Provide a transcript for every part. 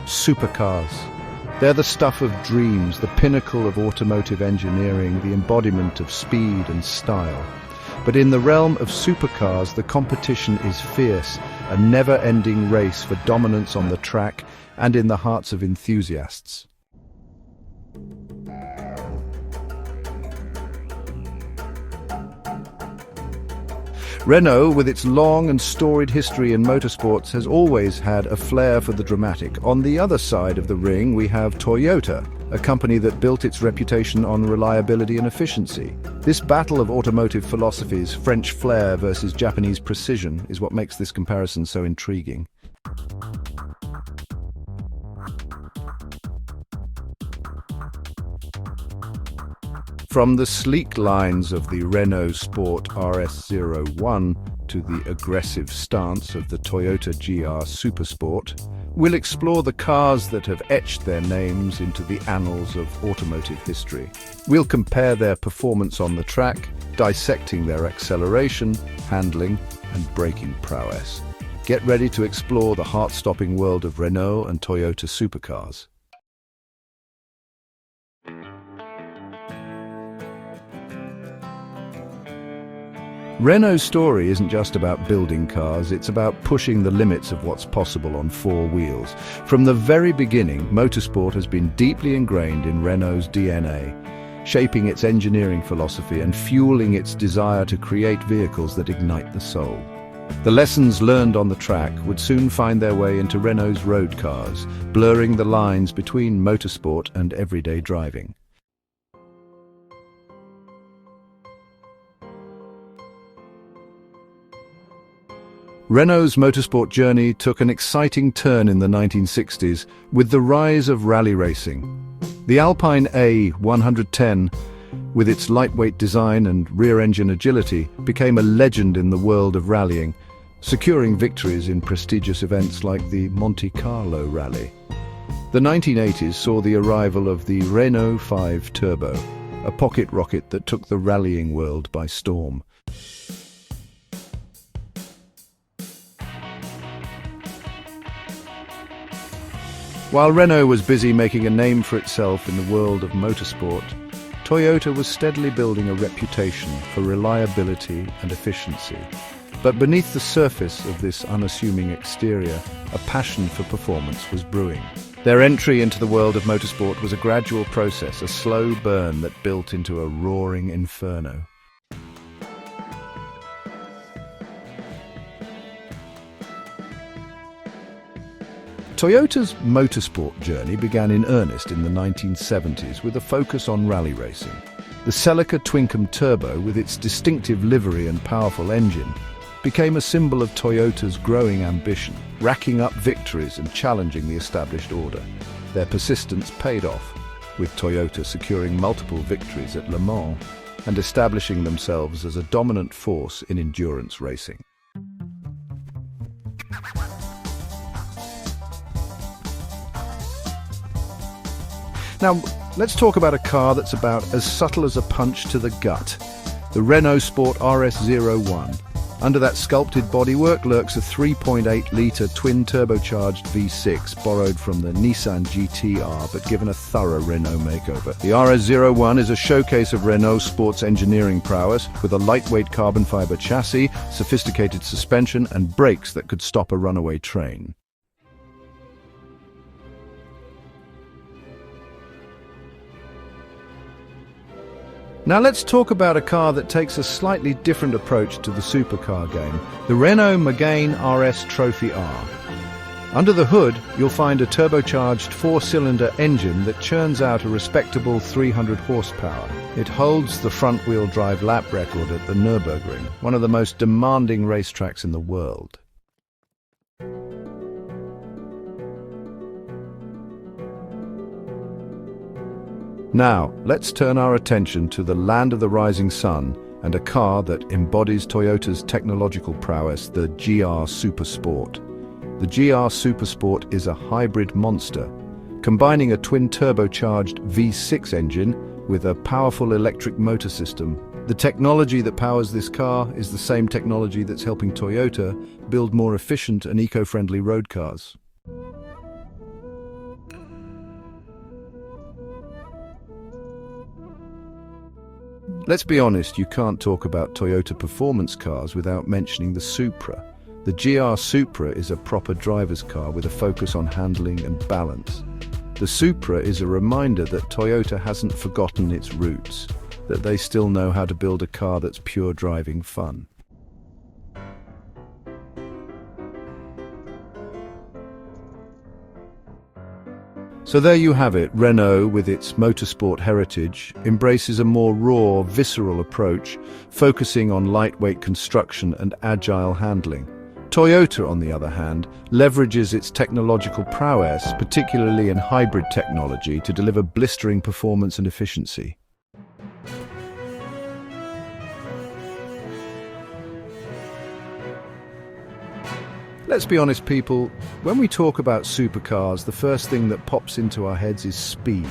supercars. They're the stuff of dreams, the pinnacle of automotive engineering, the embodiment of speed and style. But in the realm of supercars, the competition is fierce, a never-ending race for dominance on the track and in the hearts of enthusiasts. Renault, with its long and storied history in motorsports, has always had a flair for the dramatic. On the other side of the ring, we have Toyota, a company that built its reputation on reliability and efficiency. This battle of automotive philosophies, French flair versus Japanese precision, is what makes this comparison so intriguing. From the sleek lines of the Renault Sport RS01 to the aggressive stance of the Toyota GR Supersport, we'll explore the cars that have etched their names into the annals of automotive history. We'll compare their performance on the track, dissecting their acceleration, handling, and braking prowess. Get ready to explore the heart-stopping world of Renault and Toyota supercars. Renault's story isn't just about building cars, it's about pushing the limits of what's possible on four wheels. From the very beginning, motorsport has been deeply ingrained in Renault's DNA, shaping its engineering philosophy and fueling its desire to create vehicles that ignite the soul. The lessons learned on the track would soon find their way into Renault's road cars, blurring the lines between motorsport and everyday driving. Renault's motorsport journey took an exciting turn in the 1960s with the rise of rally racing. The Alpine A110, with its lightweight design and rear-engine agility, became a legend in the world of rallying, securing victories in prestigious events like the Monte Carlo Rally. The 1980s saw the arrival of the Renault 5 Turbo, a pocket rocket that took the rallying world by storm. While Renault was busy making a name for itself in the world of motorsport, Toyota was steadily building a reputation for reliability and efficiency. But beneath the surface of this unassuming exterior, a passion for performance was brewing. Their entry into the world of motorsport was a gradual process, a slow burn that built into a roaring inferno. Toyota's motorsport journey began in earnest in the 1970s with a focus on rally racing. The Celica Twinkum Turbo, with its distinctive livery and powerful engine, became a symbol of Toyota's growing ambition, racking up victories and challenging the established order. Their persistence paid off, with Toyota securing multiple victories at Le Mans and establishing themselves as a dominant force in endurance racing. Now, let's talk about a car that's about as subtle as a punch to the gut, the Renault Sport RS01. Under that sculpted bodywork lurks a 3.8-litre twin-turbocharged V6 borrowed from the Nissan GT-R but given a thorough Renault makeover. The RS01 is a showcase of Renault Sport's engineering prowess with a lightweight carbon fiber chassis, sophisticated suspension and brakes that could stop a runaway train. Now let's talk about a car that takes a slightly different approach to the supercar game, the Renault Megane RS Trophy R. Under the hood, you'll find a turbocharged four-cylinder engine that churns out a respectable 300 horsepower. It holds the front-wheel drive lap record at the Nürburgring, one of the most demanding racetracks in the world. Now, let's turn our attention to the land of the rising sun and a car that embodies Toyota's technological prowess, the GR Supersport. The GR Supersport is a hybrid monster, combining a twin-turbocharged V6 engine with a powerful electric motor system. The technology that powers this car is the same technology that's helping Toyota build more efficient and eco-friendly road cars. Let's be honest, you can't talk about Toyota performance cars without mentioning the Supra. The GR Supra is a proper driver's car with a focus on handling and balance. The Supra is a reminder that Toyota hasn't forgotten its roots, that they still know how to build a car that's pure driving fun. So there you have it. Renault, with its motorsport heritage, embraces a more raw, visceral approach, focusing on lightweight construction and agile handling. Toyota, on the other hand, leverages its technological prowess, particularly in hybrid technology, to deliver blistering performance and efficiency. Let's be honest, people, when we talk about supercars, the first thing that pops into our heads is speed.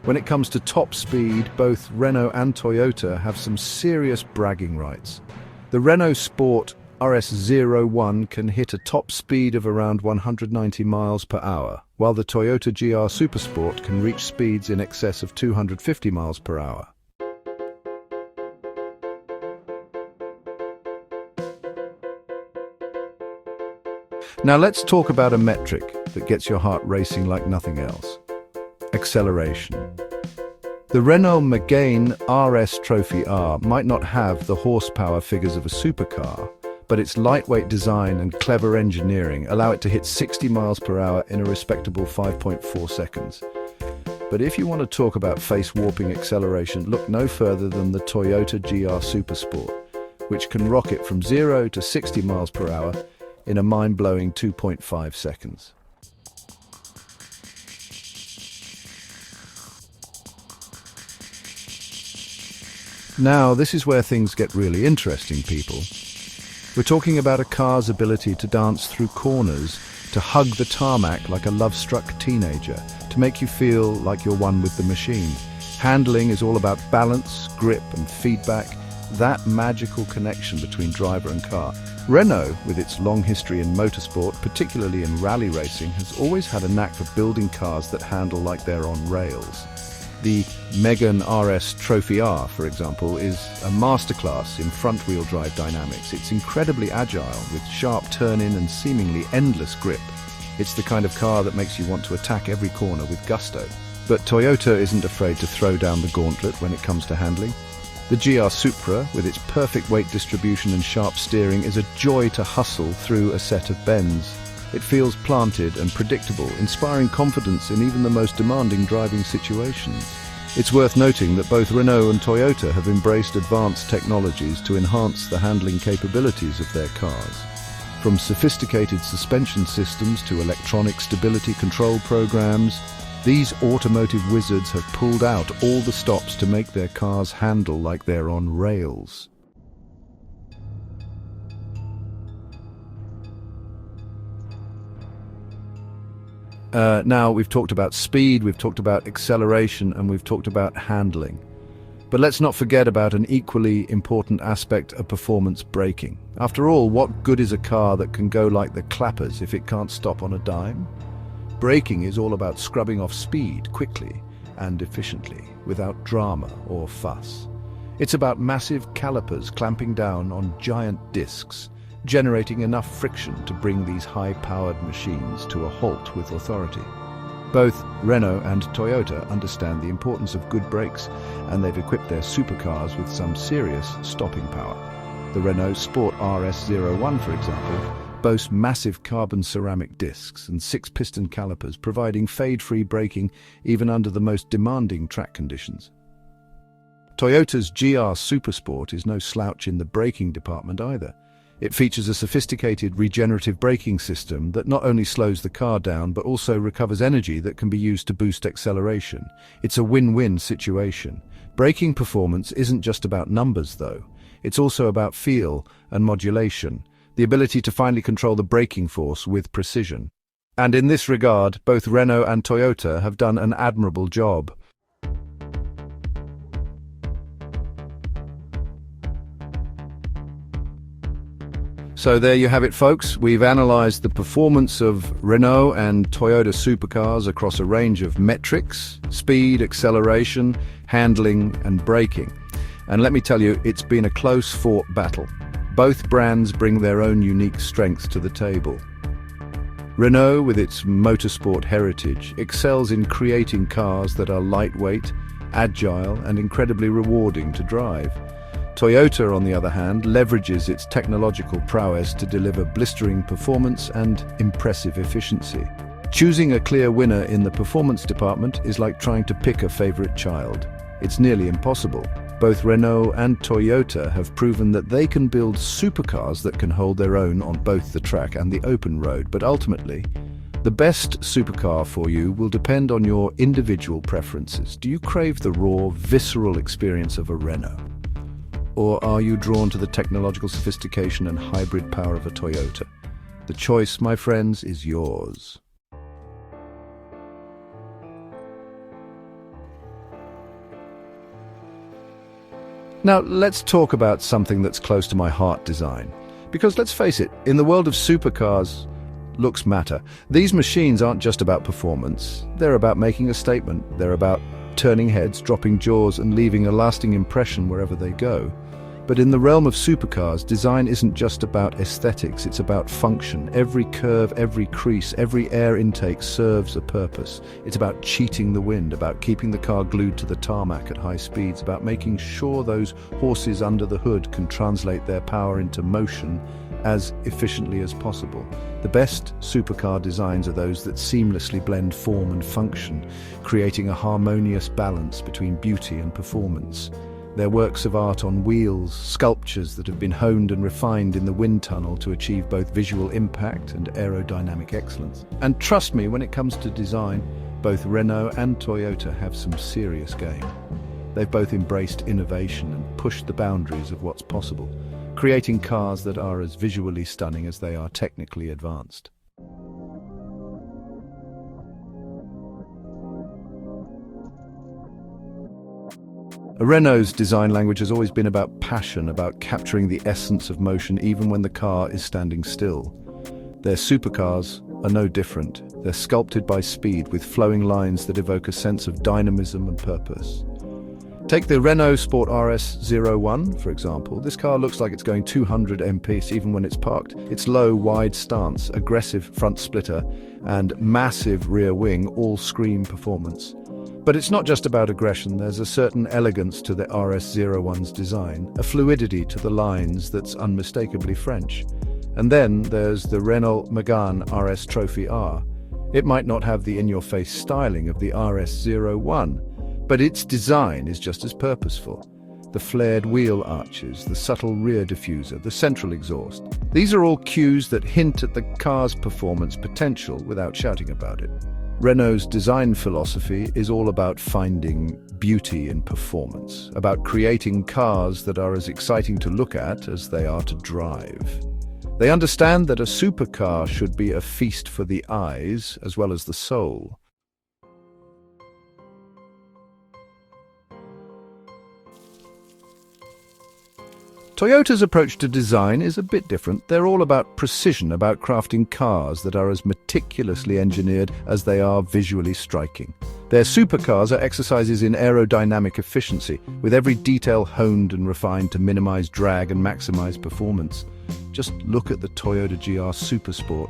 When it comes to top speed, both Renault and Toyota have some serious bragging rights. The Renault Sport RS01 can hit a top speed of around 190 miles per hour, while the Toyota GR Supersport can reach speeds in excess of 250 miles per hour. Now let's talk about a metric that gets your heart racing like nothing else: acceleration. The Renault Megane RS Trophy R might not have the horsepower figures of a supercar, but its lightweight design and clever engineering allow it to hit 60 miles per hour in a respectable 5.4 seconds. But if you want to talk about face-warping acceleration, look no further than the Toyota GR Supersport, which can rocket from 0 to 60 miles per hour in a mind-blowing 2.5 seconds. Now, this is where things get really interesting, people. We're talking about a car's ability to dance through corners, to hug the tarmac like a love-struck teenager, to make you feel like you're one with the machine. Handling is all about balance, grip and feedback, that magical connection between driver and car. Renault, with its long history in motorsport, particularly in rally racing, has always had a knack for building cars that handle like they're on rails. The Megane RS Trophy R, for example, is a masterclass in front-wheel drive dynamics. It's incredibly agile, with sharp turn-in and seemingly endless grip. It's the kind of car that makes you want to attack every corner with gusto. But Toyota isn't afraid to throw down the gauntlet when it comes to handling. The GR Supra, with its perfect weight distribution and sharp steering, is a joy to hustle through a set of bends. It feels planted and predictable, inspiring confidence in even the most demanding driving situations. It's worth noting that both Renault and Toyota have embraced advanced technologies to enhance the handling capabilities of their cars. From sophisticated suspension systems to electronic stability control programs, these automotive wizards have pulled out all the stops to make their cars handle like they're on rails. Now, we've talked about speed, we've talked about acceleration, and we've talked about handling. But let's not forget about an equally important aspect of performance braking. After all, what good is a car that can go like the clappers if it can't stop on a dime? Braking is all about scrubbing off speed quickly and efficiently, without drama or fuss. It's about massive calipers clamping down on giant discs, generating enough friction to bring these high-powered machines to a halt with authority. Both Renault and Toyota understand the importance of good brakes, and they've equipped their supercars with some serious stopping power. The Renault Sport RS01, for example, boasts massive carbon ceramic discs and 6-piston calipers, providing fade-free braking even under the most demanding track conditions. Toyota's GR Supersport is no slouch in the braking department either. It features a sophisticated regenerative braking system that not only slows the car down but also recovers energy that can be used to boost acceleration. It's a win-win situation. Braking performance isn't just about numbers, though. It's also about feel and modulation, the ability to finely control the braking force with precision. And in this regard, both Renault and Toyota have done an admirable job. So there you have it, folks. We've analysed the performance of Renault and Toyota supercars across a range of metrics: speed, acceleration, handling and braking. And let me tell you, it's been a close-fought battle. Both brands bring their own unique strengths to the table. Renault, with its motorsport heritage, excels in creating cars that are lightweight, agile, and incredibly rewarding to drive. Toyota, on the other hand, leverages its technological prowess to deliver blistering performance and impressive efficiency. Choosing a clear winner in the performance department is like trying to pick a favorite child. It's nearly impossible. Both Renault and Toyota have proven that they can build supercars that can hold their own on both the track and the open road, but ultimately, the best supercar for you will depend on your individual preferences. Do you crave the raw, visceral experience of a Renault? Or are you drawn to the technological sophistication and hybrid power of a Toyota? The choice, my friends, is yours. Now, let's talk about something that's close to my heart: design. Because let's face it, in the world of supercars, looks matter. These machines aren't just about performance. They're about making a statement. They're about turning heads, dropping jaws, and leaving a lasting impression wherever they go. But in the realm of supercars, design isn't just about aesthetics, it's about function. Every curve, every crease, every air intake serves a purpose. It's about cheating the wind, about keeping the car glued to the tarmac at high speeds, about making sure those horses under the hood can translate their power into motion as efficiently as possible. The best supercar designs are those that seamlessly blend form and function, creating a harmonious balance between beauty and performance. They're works of art on wheels, sculptures that have been honed and refined in the wind tunnel to achieve both visual impact and aerodynamic excellence. And trust me, when it comes to design, both Renault and Toyota have some serious game. They've both embraced innovation and pushed the boundaries of what's possible, creating cars that are as visually stunning as they are technically advanced. Renault's design language has always been about passion, about capturing the essence of motion even when the car is standing still. Their supercars are no different. They're sculpted by speed with flowing lines that evoke a sense of dynamism and purpose. Take the Renault Sport RS01, for example. This car looks like it's going 200 mph even when it's parked. Its low, wide stance, aggressive front splitter, and massive rear wing all scream performance. But it's not just about aggression. There's a certain elegance to the RS01's design, a fluidity to the lines that's unmistakably French. And then there's the Renault Megane RS Trophy R. It might not have the in-your-face styling of the RS01, but its design is just as purposeful. The flared wheel arches, the subtle rear diffuser, the central exhaust. These are all cues that hint at the car's performance potential without shouting about it. Renault's design philosophy is all about finding beauty in performance, about creating cars that are as exciting to look at as they are to drive. They understand that a supercar should be a feast for the eyes as well as the soul. Toyota's approach to design is a bit different. They're all about precision, about crafting cars that are as meticulously engineered as they are visually striking. Their supercars are exercises in aerodynamic efficiency, with every detail honed and refined to minimize drag and maximize performance. Just look at the Toyota GR Supersport.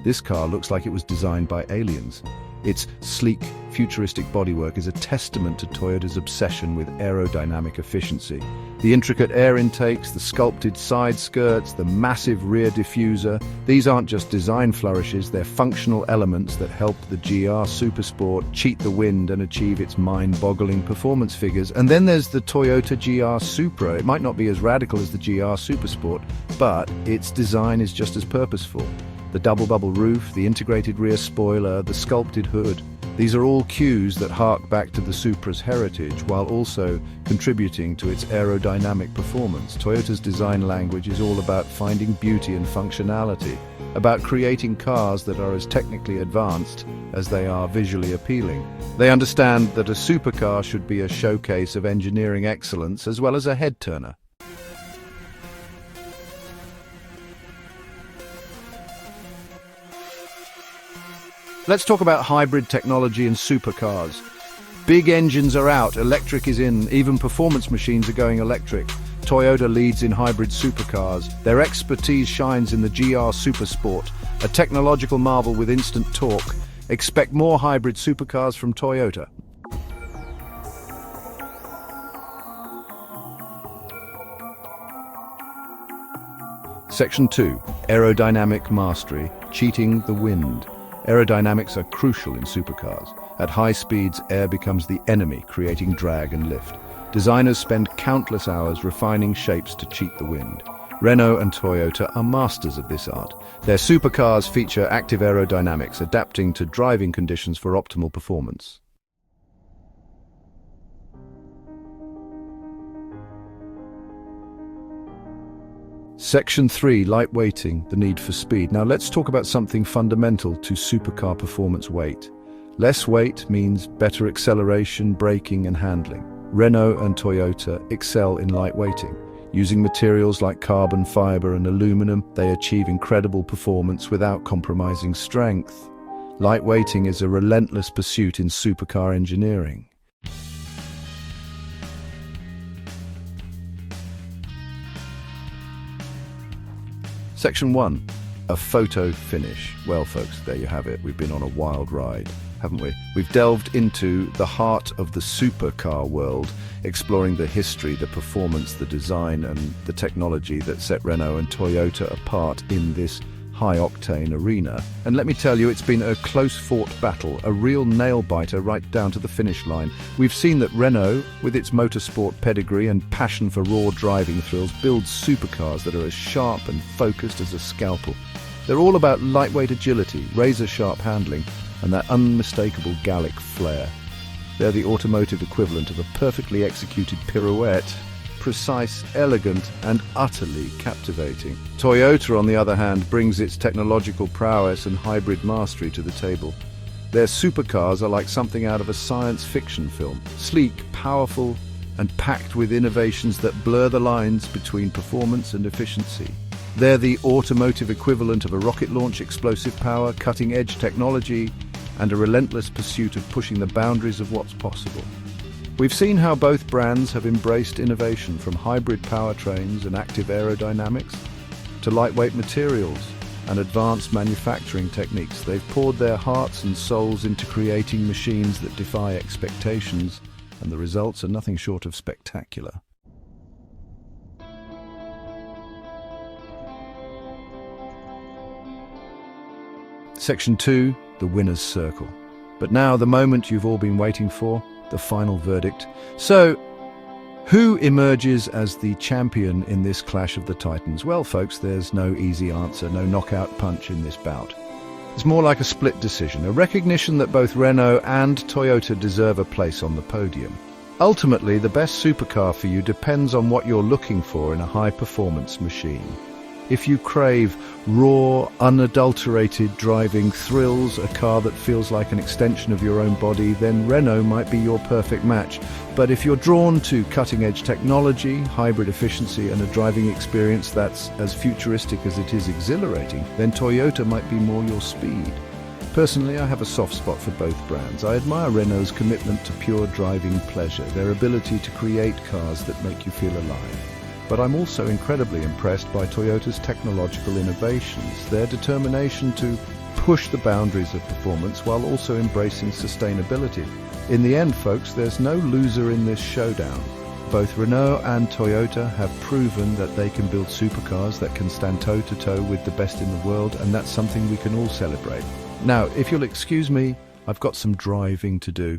This car looks like it was designed by aliens. Its sleek, futuristic bodywork is a testament to Toyota's obsession with aerodynamic efficiency. The intricate air intakes, the sculpted side skirts, the massive rear diffuser, these aren't just design flourishes, they're functional elements that help the GR Supersport cheat the wind and achieve its mind-boggling performance figures. And then there's the Toyota GR Supra. It might not be as radical as the GR Supersport, but its design is just as purposeful. The double-bubble roof, the integrated rear spoiler, the sculpted hood. These are all cues that hark back to the Supra's heritage, while also contributing to its aerodynamic performance. Toyota's design language is all about finding beauty and functionality, about creating cars that are as technically advanced as they are visually appealing. They understand that a supercar should be a showcase of engineering excellence as well as a head-turner. Let's talk about hybrid technology and supercars. Big engines are out, electric is in, even performance machines are going electric. Toyota leads in hybrid supercars. Their expertise shines in the GR Supersport, a technological marvel with instant torque. Expect more hybrid supercars from Toyota. Section 2. Aerodynamic mastery, cheating the wind. Aerodynamics are crucial in supercars. At high speeds, air becomes the enemy, creating drag and lift. Designers spend countless hours refining shapes to cheat the wind. Renault and Toyota are masters of this art. Their supercars feature active aerodynamics, adapting to driving conditions for optimal performance. Section 3. Lightweighting, the need for speed. Now let's talk about something fundamental to supercar performance: weight. Less weight means better acceleration, braking and handling. Renault and Toyota excel in lightweighting. Using materials like carbon fiber and aluminum, they achieve incredible performance without compromising strength. Lightweighting is a relentless pursuit in supercar engineering. Section 1. A photo finish. Well, folks, there you have it. We've been on a wild ride, haven't we? We've delved into the heart of the supercar world, exploring the history, the performance, the design, and the technology that set Renault and Toyota apart in this high-octane arena. And let me tell you, it's been a close-fought battle, a real nail-biter right down to the finish line. We've seen that Renault, with its motorsport pedigree and passion for raw driving thrills, builds supercars that are as sharp and focused as a scalpel. They're all about lightweight agility, razor-sharp handling, and that unmistakable Gallic flair. They're the automotive equivalent of a perfectly executed pirouette. Precise, elegant, and utterly captivating. Toyota, on the other hand, brings its technological prowess and hybrid mastery to the table. Their supercars are like something out of a science fiction film. Sleek, powerful, and packed with innovations that blur the lines between performance and efficiency. They're the automotive equivalent of a rocket launch, explosive power, cutting-edge technology, and a relentless pursuit of pushing the boundaries of what's possible. We've seen how both brands have embraced innovation, from hybrid powertrains and active aerodynamics to lightweight materials and advanced manufacturing techniques. They've poured their hearts and souls into creating machines that defy expectations, and the results are nothing short of spectacular. Section 2, the winner's circle. But now, the moment you've all been waiting for, the final verdict. So, who emerges as the champion in this clash of the titans? Well, folks, there's no easy answer, no knockout punch in this bout. It's more like a split decision, a recognition that both Renault and Toyota deserve a place on the podium. Ultimately, the best supercar for you depends on what you're looking for in a high-performance machine. If you crave raw, unadulterated driving thrills, a car that feels like an extension of your own body, then Renault might be your perfect match. But if you're drawn to cutting-edge technology, hybrid efficiency, and a driving experience that's as futuristic as it is exhilarating, then Toyota might be more your speed. Personally, I have a soft spot for both brands. I admire Renault's commitment to pure driving pleasure, their ability to create cars that make you feel alive. But I'm also incredibly impressed by Toyota's technological innovations, their determination to push the boundaries of performance while also embracing sustainability. In the end, folks, there's no loser in this showdown. Both Renault and Toyota have proven that they can build supercars that can stand toe-to-toe with the best in the world, and that's something we can all celebrate. Now, if you'll excuse me, I've got some driving to do.